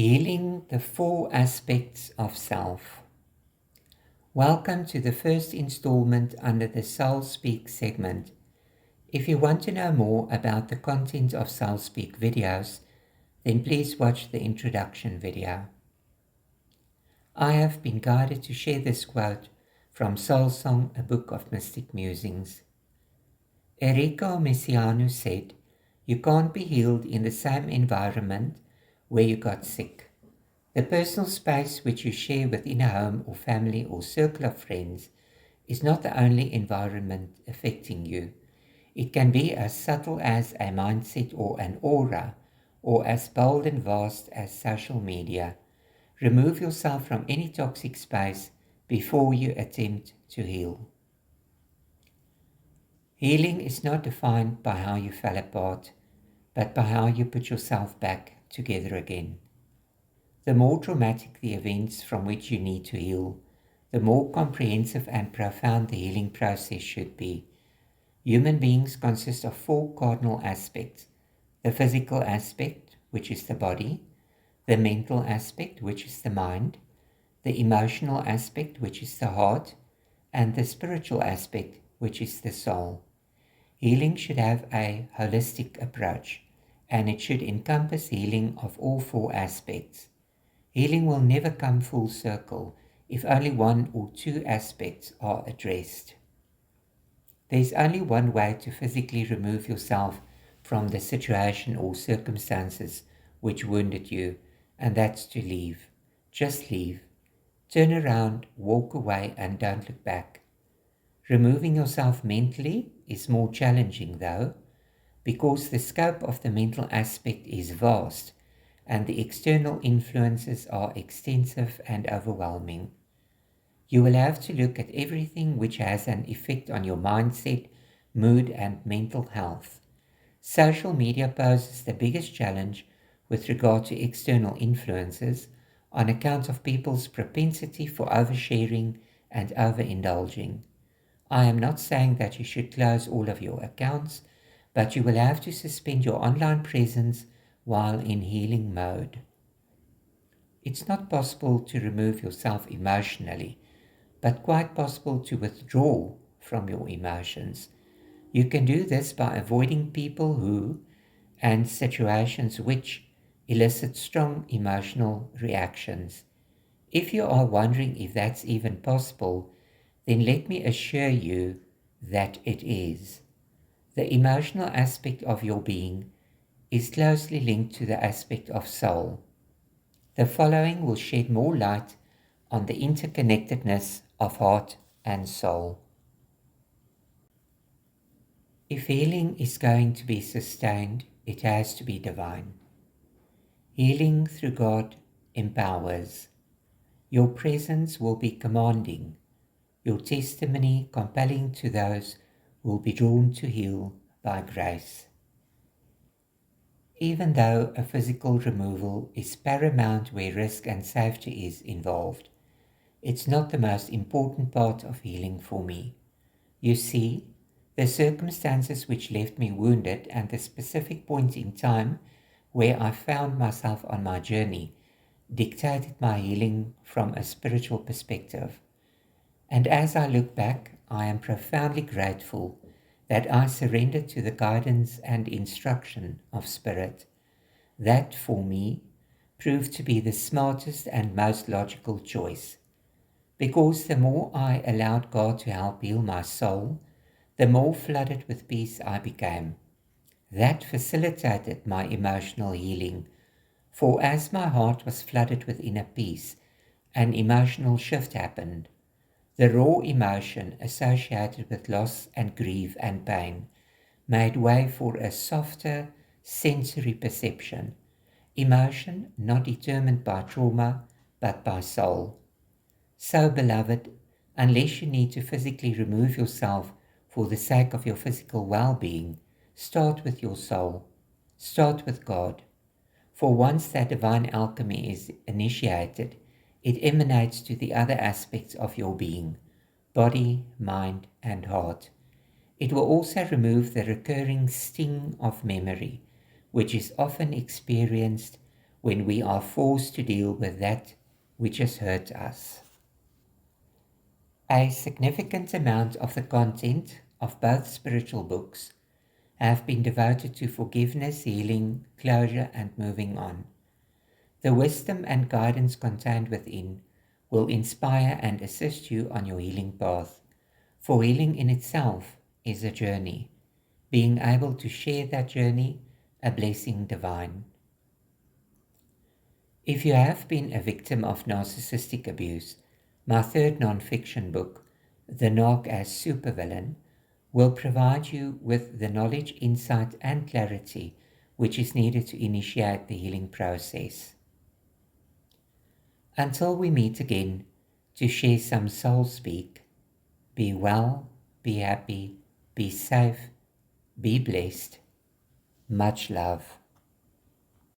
Healing the Four Aspects of Self. Welcome to the first installment under the Soul Speak segment. If you want to know more about the content of Soul Speak videos, then please watch the introduction video. I have been guided to share this quote from Soul Song, a book of mystic musings. Enrico Messiano said, "You can't be healed in the same environment where you got sick. The personal space which you share within a home or family or circle of friends is not the only environment affecting you. It can be as subtle as a mindset or an aura, or as bold and vast as social media. Remove yourself from any toxic space before you attempt to heal." Healing is not defined by how you fell apart, but by how you put yourself back together again. The more traumatic the events from which you need to heal, the more comprehensive and profound the healing process should be. Human beings consist of four cardinal aspects: the physical aspect, which is the body; the mental aspect, which is the mind; the emotional aspect, which is the heart; and the spiritual aspect, which is the soul. Healing should have a holistic approach, and it should encompass healing of all four aspects. Healing will never come full circle if only one or two aspects are addressed. There's only one way to physically remove yourself from the situation or circumstances which wounded you, and that's to leave. Just leave. Turn around, walk away, and don't look back. Removing yourself mentally is more challenging though, because the scope of the mental aspect is vast and the external influences are extensive and overwhelming. You will have to look at everything which has an effect on your mindset, mood, and mental health. Social media poses the biggest challenge with regard to external influences on account of people's propensity for oversharing and overindulging. I am not saying that you should close all of your accounts, but you will have to suspend your online presence while in healing mode. It's not possible to remove yourself emotionally, but quite possible to withdraw from your emotions. You can do this by avoiding people who and situations which elicit strong emotional reactions. If you are wondering if that's even possible, then let me assure you that it is. The emotional aspect of your being is closely linked to the aspect of soul. The following will shed more light on the interconnectedness of heart and soul. If healing is going to be sustained, it has to be divine. Healing through God empowers. Your presence will be commanding, your testimony compelling to those who will be drawn to heal by grace. Even though a physical removal is paramount where risk and safety is involved, it's not the most important part of healing for me. You see, the circumstances which left me wounded and the specific point in time where I found myself on my journey dictated my healing from a spiritual perspective. And as I look back, I am profoundly grateful that I surrendered to the guidance and instruction of Spirit. That, for me, proved to be the smartest and most logical choice. Because the more I allowed God to help heal my soul, the more flooded with peace I became. That facilitated my emotional healing, for as my heart was flooded with inner peace, an emotional shift happened. The raw emotion associated with loss and grief and pain made way for a softer sensory perception, emotion not determined by trauma but by soul. So, beloved, unless you need to physically remove yourself for the sake of your physical well-being, start with your soul. Start with God. For once that divine alchemy is initiated, it emanates to the other aspects of your being, body, mind, and heart. It will also remove the recurring sting of memory, which is often experienced when we are forced to deal with that which has hurt us. A significant amount of the content of both spiritual books have been devoted to forgiveness, healing, closure, and moving on. The wisdom and guidance contained within will inspire and assist you on your healing path, for healing in itself is a journey, being able to share that journey, a blessing divine. If you have been a victim of narcissistic abuse, my third non-fiction book, The NARC As Super Villain, will provide you with the knowledge, insight, and clarity which is needed to initiate the healing process. Until we meet again to share some soul speak, be well, be happy, be safe, be blessed. Much love.